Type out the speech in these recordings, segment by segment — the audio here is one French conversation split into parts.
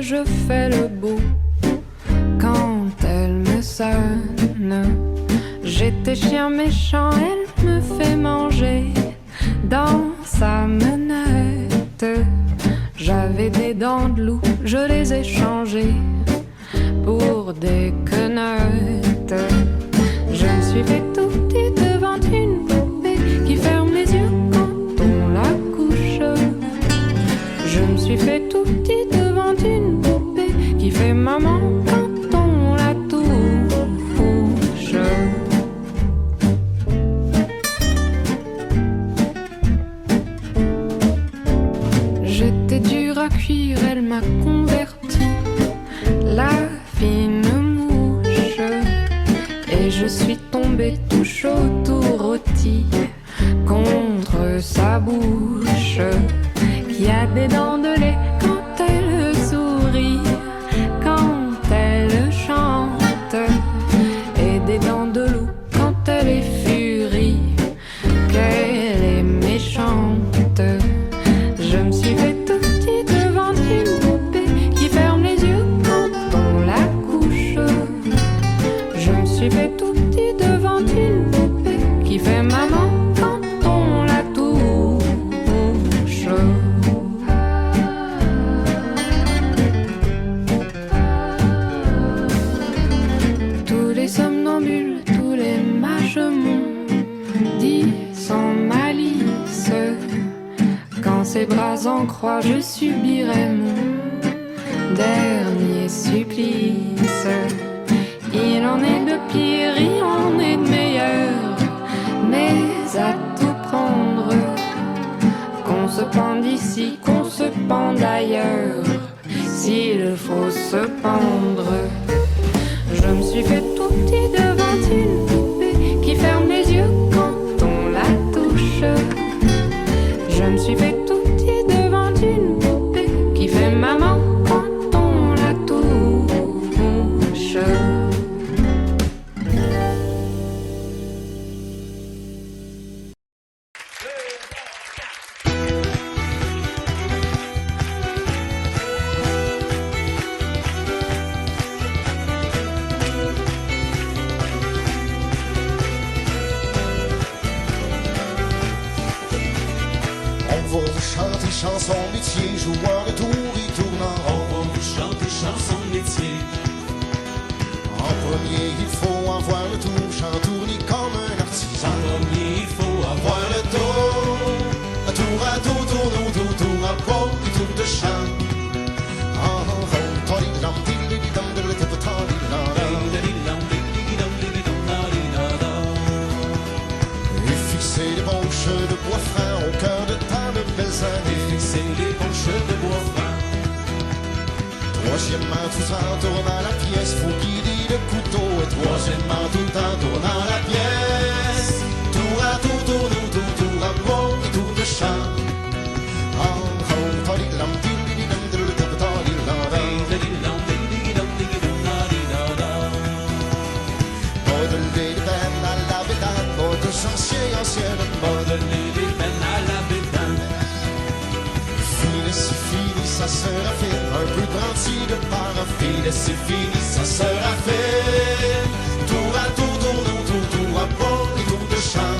je fais le beau quand elle me sonne. J'étais chien méchant, elle me fait manger dans sa menette. J'avais des dents de loup, je les ai changées pour des quenottes. Je me suis fait tout petit devant une poupée qui ferme les yeux quand on la couche. Je me suis fait tout petit devant une poupée qui fait maman quand on la touche. J'étais dur à cuire, elle m'a converti, la fine mouche. Et je suis tombé tout chaud, tout rôti contre sa bouche, qui a des dents de lait quand elle sourit, quand elle chante, et des dents de loup quand elle est furie, qu'elle est méchante. Je me suis fait tout petit devant une poupée qui ferme les yeux quand on la couche. Je me suis fait tout petit devant une poupée qui fait maman quand on la touche. Tous les somnambules, tous les mages m'ont dit sans malice, quand ses bras en croix je subirai mon dernier supplice. Il en est de pire, il en est de meilleur, mais à tout prendre, qu'on se pende ici, qu'on se pende ailleurs, s'il faut se pendre. Je me suis fait tout petit devant une poupée qui ferme les yeux quand on la touche. Je me suis fait tout petit devant une poupée qui fait maman quand on la touche. On va vous chanter chanson métier, joueur de tour et tournant. On va vous chanter chanson métier. En premier, il faut avoir le tour, chant tourner comme un artisan. En premier, il faut avoir le tour. À tour à tour, tourne autour, tour à peau et tour de chant. Et fixer les branches de bois franc au cœur de tant de belles années. Fixer les branches de bois franc. Troisièmement, tout en tournant la pièce, faut guider le couteau. Et troisièmement, tout en tournant la pièce, tour à tour, tourne autour, tour à peau et tour de chant. Modeler les peines à la bédane, mode ancienne mode. Modeler les peines à la bédane. Fini, c'est fini, ça sera fait. Un peu branti de paraffine. Et c'est fini, ça sera fait. Tour à tour, tourne autour, tour à peau et tour de chant.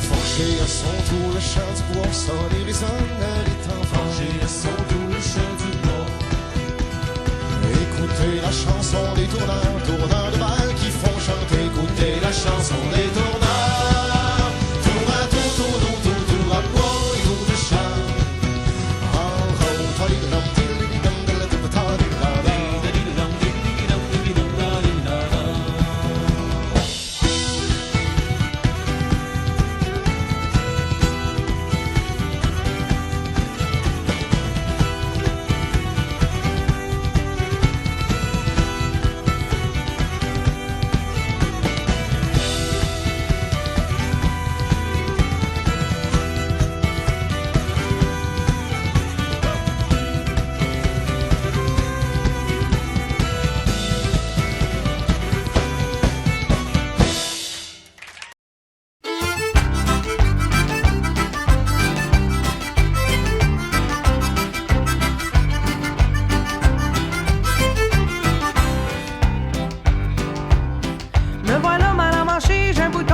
Forger à son tour le chant du bois, sonner les hommes à l'étang. Forger à son tour le chant du bois. Écoutez la chanson des tourneurs, tourneurs de balles qui font chanter. Écoutez la chanson des tourneurs. Tour à tour, tourne autour, tour à bois et tour de chant.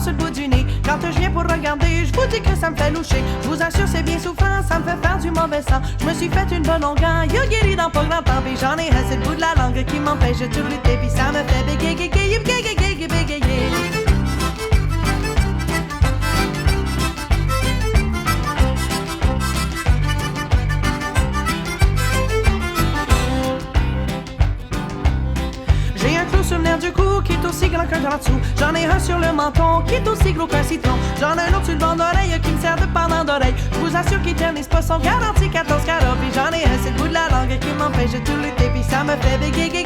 sur le bout du nez. Quand je viens pour regarder, je vous dis que ça me fait loucher. Je vous assure, c'est bien souffrant, ça me fait faire du mauvais sang. Je me suis fait une bonne longueur, y'a guéri dans pas grand temps. Puis j'en ai un, c'est le bout de la langue qui m'empêche de tout lutter. Puis ça me fait bégayer. J'ai un clou sur le nerf du cou qui est aussi grand qu'un grand dessous. J'en ai un sur le menton qui est aussi gros qu'un citron. J'en ai un autre sur le banc d'oreille qui me sert de pendant d'oreille. Je vous assure qu'ils ternissent pas, sont garantis 14 carats. Puis j'en ai un, c'est le bout de la langue qui m'empêche de tout lutter. Puis ça me fait bégayer.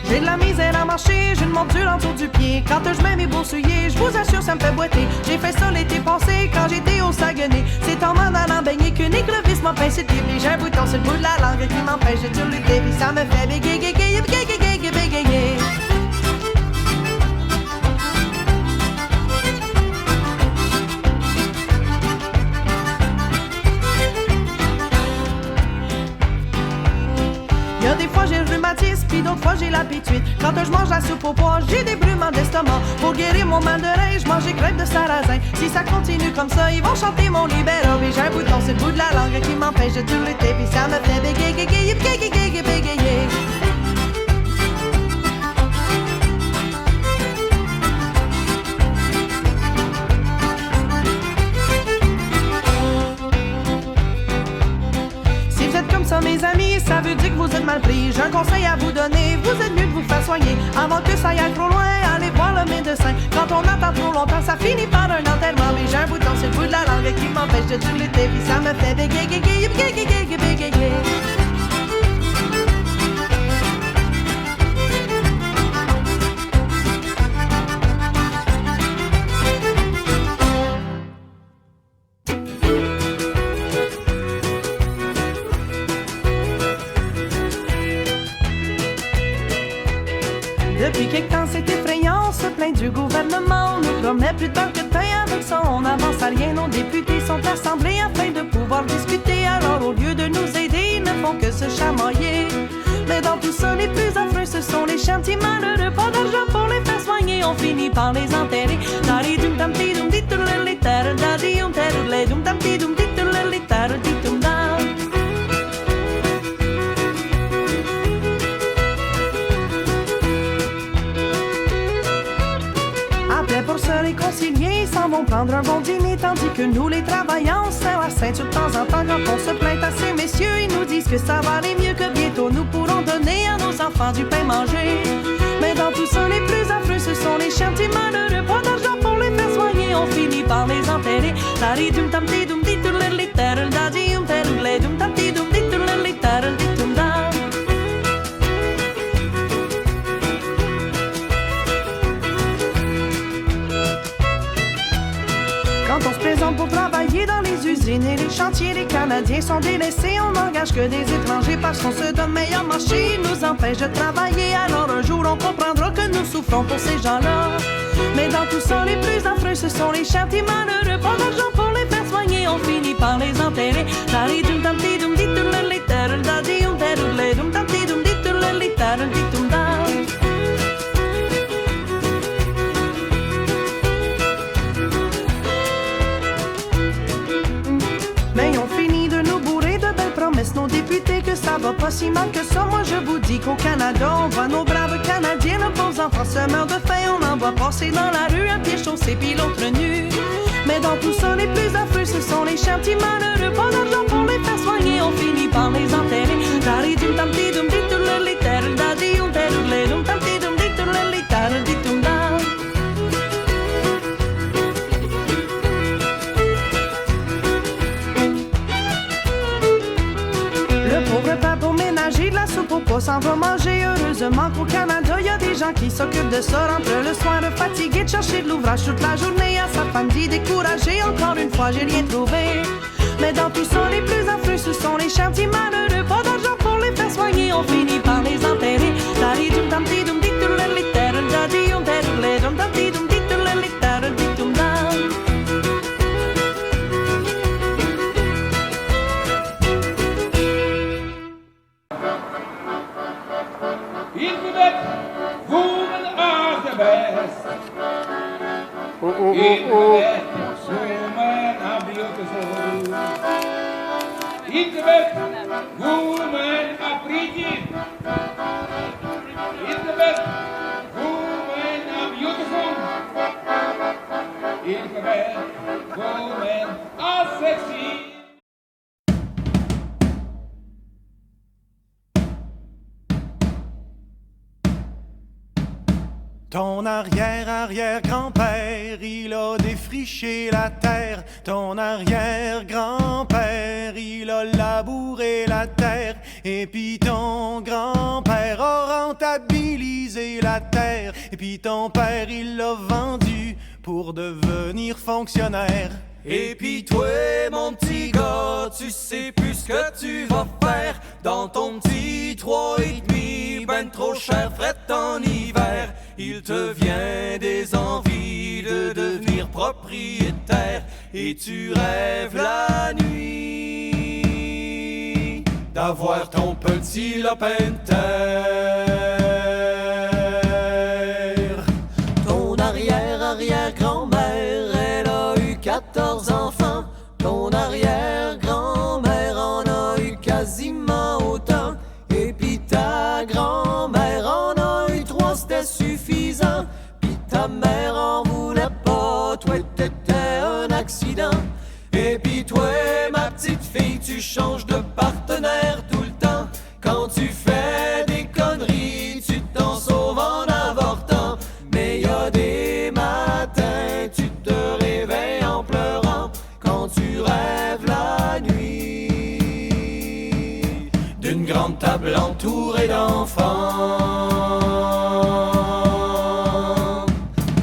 J'ai de la misère à marcher, j'ai une morsure en dessous du pied. Quand je mets mes beaux souliers, je vous assure ça me fait boiter. J'ai fait ça l'été passé quand j'étais au Saguenay. C'est en m'en allant baigner qu'une écrevisse m'a pincé le pied. Puis j'ai un bouton sur le bout de la langue qui m'empêche de tout lutter. Puis ça me fait bégayer. Des fois j'ai le rhumatisme, puis d'autres fois j'ai l'habitude. Quand je mange la soupe au pois, j'ai des brûlements d'estomac. Pour guérir mon mal de rein, je mange des crêpes de sarrasin. Si ça continue comme ça, ils vont chanter mon libéral. Puis j'ai un bouton sur le bout de la langue qui m'empêche de tout lutter. Puis ça me fait bégayer. Ça, mes amis, ça veut dire que vous êtes mal pris. J'ai un conseil à vous donner, vous êtes mieux de vous faire soigner. Avant que ça aille trop loin, allez voir le médecin. Quand on attend trop longtemps, ça finit par un enterrement. Mais j'ai un bouton sur le bout de la langue qui m'empêche de tout lutter. Puis ça me fait bégayer. Depuis quelque temps, c'est effrayant, on se plaint du gouvernement. On nous promet plus de beurre que de pain, avec ça on n'avance à rien. Nos députés sont assemblés afin de pouvoir discuter. Alors au lieu de nous aider, ils ne font que se chamailler. Mais dans tout ça, les plus affreux, ce sont les chiens petits malheureux. Pas d'argent pour les faire soigner, on finit par les enterrer. Pour se réconcilier, ils s'en vont prendre un bon dîner. Tandis que nous, les travailleurs, on serre la ceinture de temps en temps. Quand on se plaint à ces messieurs, ils nous disent que ça va aller mieux, que bientôt nous pourrons donner à nos enfants du pain manger. Mais dans tout ça, les plus affreux, ce sont les chiens petits malheureux. Pas d'argent pour les faire soigner, on finit par les enterrer. Quand on se présente pour travailler dans les usines et les chantiers, les Canadiens sont délaissés. On n'engage que des étrangers parce qu'on se donne meilleur marché. Ils nous empêchent de travailler, alors un jour on comprendra que nous souffrons pour ces gens-là. Mais dans tout ça, les plus affreux, ce sont les chiens petits malheureux. Pas d'argent pour les faire soigner, on finit par les enterrer. Mais on finit de nous bourrer de belles promesses, nos députés, que ça va pas si mal que ça. Moi je vous dis qu'au Canada, on voit nos braves Canadiens, nos pauvres enfants se meurent de faim. On en voit passer dans la rue à pieds chaussés puis l'autre nu. Mais dans tout ça, les plus affreux, ce sont les chiens petits malheureux. Pas d'argent pour les faire soigner, on finit par les enterrer. Le pauvre père pour ménager de la soupe au pois s'en va manger. Heureusement qu'au Canada, y a des gens qui s'occupent de ça. Rentre le soir fatigué de chercher de l'ouvrage toute la journée. À sa femme dit découragée, encore une fois j'ai rien trouvé. Mais dans tout ça, les plus affreux, ce sont les chiens petits malheureux. Pas d'argent pour les faire soigner, on finit par les enterrer. Ton arrière-arrière-grand-père, il a défriché la terre. Ton arrière-grand-père, il a labouré la terre. Et puis ton grand-père a rentabilisé la terre. Et puis ton père, il l'a vendu pour devenir fonctionnaire. Et puis toi, mon petit gars, tu sais plus ce que tu vas faire dans ton petit 3,5, ben trop cher, fret en hiver. Il te vient des envies de devenir propriétaire et tu rêves la nuit d'avoir ton petit lopin de terre. Ton arrière-arrière-grand-mère, elle a eu 14 enfants. Ton arrière-grand-mère en a eu quasiment autant. Et puis ta grand-mère en a eu 3, c'était suffisant. Puis ta mère en voulait pas, toi t'étais un accident. Et puis toi, ma petite fille, tu changes de partenaire tout le temps. Quand tu fais des conneries, tu t'en sauves en avortant. Mais y a des matins, tu te réveilles en pleurant quand tu rêves la nuit d'une grande table entourée d'enfants.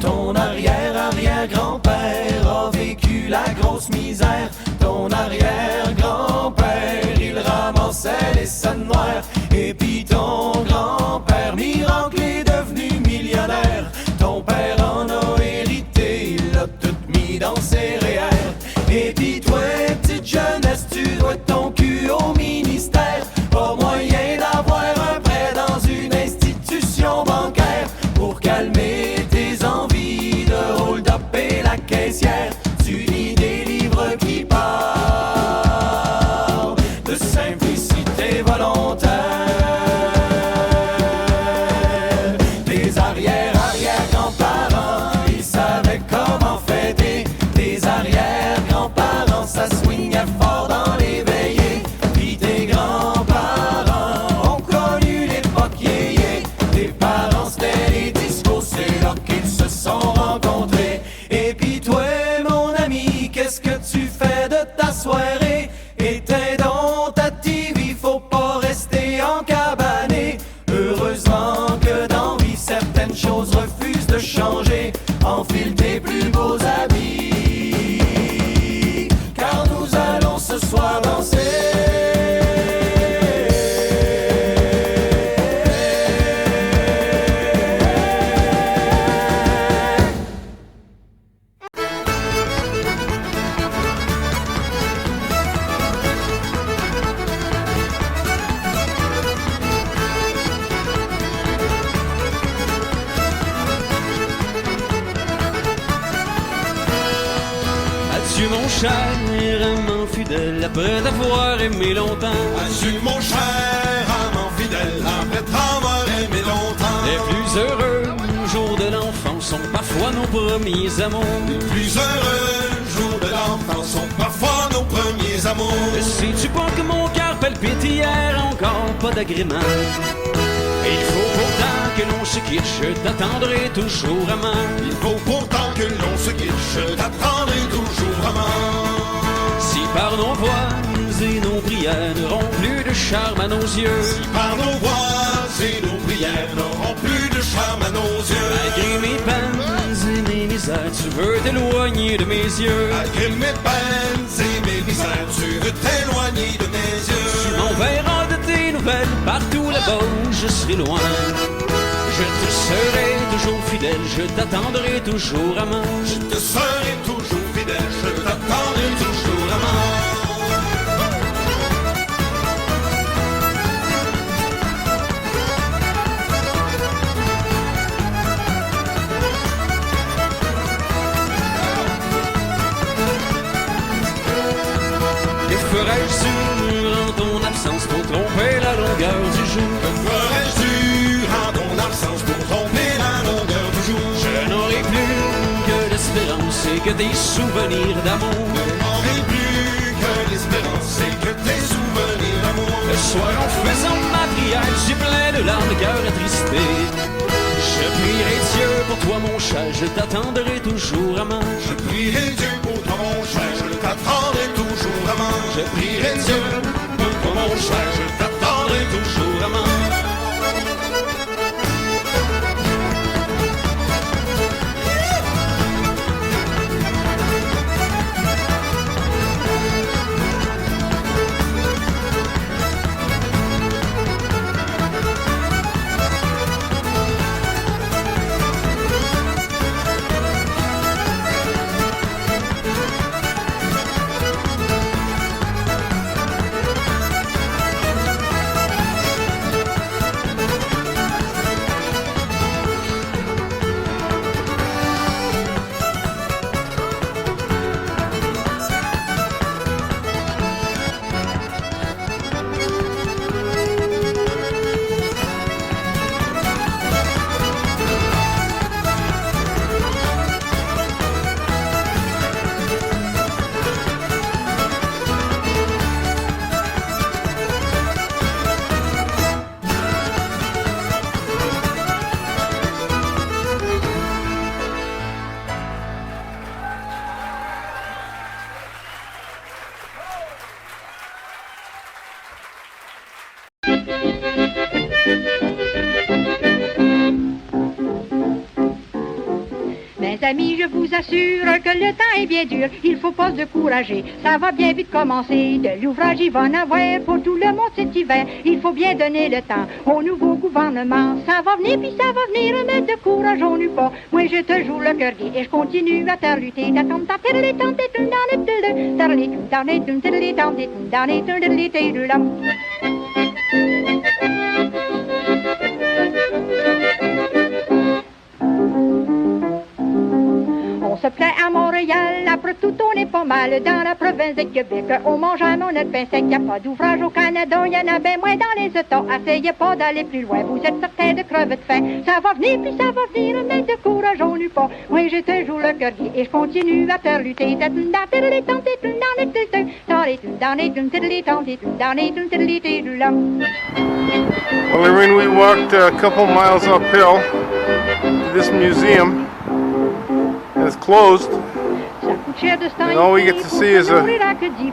Ton arrière-arrière-grand-père a vécu la grosse misère. Ton arrière-grand-père, il ramassait les scènes noires. Et puis ton grand-père, miracle, est devenu millionnaire. Ton père en a hérité, il l'a tout mis dans ses REER. Et puis toi, petite jeunesse, tu dois ton cul au ministère. Pas moyen d'avoir un prêt dans une institution bancaire pour calmer tes envies de hold-up et la caissière. Tu lis des livres qui parlent de simplicité volontaire. Tes arrière-arrière-grands-parents, ils savaient comment fêter. Tes arrière-grands-parents, ça swingait fort dans les veillées. Puis tes grands-parents ont connu l'époque yéyé. Tes parents, c'était les discos, c'est là qu'ils se sont rencontrés. Et puis toi, mon ami, qu'est-ce que tu fais de ta soirée? Éteins donc ta TV, faut pas rester encabané. Heureusement que dans vie, certaines choses refusent de changer. Enfile tes plus beaux habits, car nous allons ce soir danser. Adieu mon cher amant fidèle, après t'avoir aimé longtemps. Adieu mon cher amant fidèle, après t'avoir aimé longtemps. Les plus heureux jours de l'enfance sont parfois nos premiers amours. Les plus heureux jours de l'enfance sont parfois nos premiers amours. Sais-tu pas que mon cœur palpite hier encore pas d'agrément? Il faut pourtant que l'on se quitte, je t'attendrai toujours amant. Il faut pourtant que l'on se quitte, je t'attendrai toujours amant. Si par nos voix et nos prières n'auront plus de charme à nos yeux, Si par nos voix et nos prières n'auront plus de charme à nos yeux, malgré mes peines et mes misères, tu veux t'éloigner de mes yeux. malgré mes peines et mes misères, tu veux t'éloigner de mes yeux. Tu m'enverras de tes nouvelles partout là-bas où je serai loin. Je te serai toujours fidèle, je t'attendrai toujours amant. Je te serai toujours fidèle, je t'attendrai toujours amant. l'espérance et que des souvenirs d'amour. Ne m'aurait plus que l'espérance et que tes souvenirs d'amour. Le soir en faisant ma prière, j'ai plein de larmes de cœur attristé. Je prierai Dieu pour toi mon chat, je t'attendrai toujours amant. Je prierai Dieu pour toi mon cher, je t'attendrai toujours amant. Je prierai Dieu pour toi mon chat, je t'attendrai toujours amant. Mes amis, je vous assure que le temps est bien dur, il faut pas se décourager, ça va bien vite commencer. De l'ouvrage, il va en avoir pour tout le monde cet hiver. Il faut bien donner le temps au nouveau gouvernement. Ça va venir, puis ça va venir, mais de courage, on n'eut pas. Moi, je te joue le cœur gai et je continue à te lutter. On se plaint à Montréal, après tout on est pas mal. Dans la province de Québec, on mange à notre pain sec. Y a pas d'ouvrage au Canada, y en a bien moins dans les États. Essayez pas d'aller plus loin, vous êtes certains de crever de faim. Ça va venir, puis ça va venir, mais de courage on n'eut pas. Moi je te joue le cœur gai et je continue à te lutter. Well, Irene, we walked a couple miles uphill to this museum, and it's closed. And all we get to see is a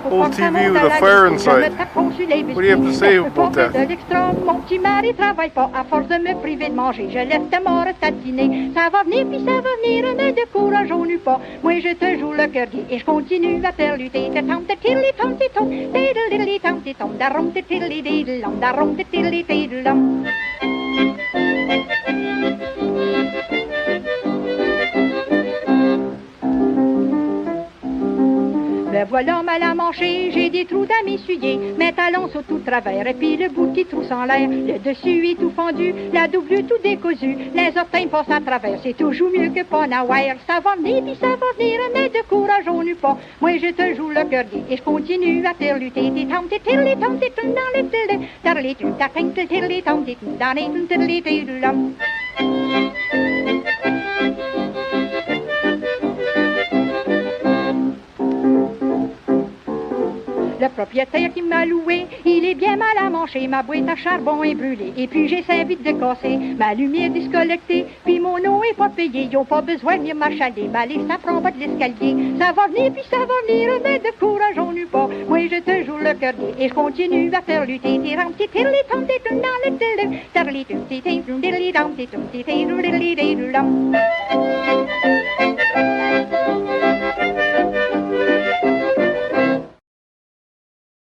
old TV with a fire inside. What do you have to say about that? Mon petit mari travaille pas à force de me priver de manger. Je laisse ta mort tatiner. Ça va venir puis ça va venir, mais de courage on n'eut pas. Moi je te joue le cœur gai et je continue à faire lutter. Me voilà mal à manger, j'ai des trous à m'essuyer. Mes talons sont tout travers et puis le bout qui trousse en l'air. Le dessus est tout fendu, la doublure tout décousu. Les orteils passent à travers, c'est toujours mieux que pas n'avoir. Ça va venir puis ça va venir, mais de courage on n'eut pas. Moi je te joue le cœur gai et je continue à faire lutter. Le propriétaire qui m'a loué, il est bien mal à manger. Ma boîte à charbon est brûlée et puis j'ai 5 vitres de casser. Ma lumière discollectée, puis mon eau est pas payée. Ils ont pas besoin de venir m'achaler, ma liste ça prend pas de l'escalier. Ça va venir puis ça va venir, mais de courage on n'eut pas. Moi je te joue le cœur gai et je continue à faire lutter.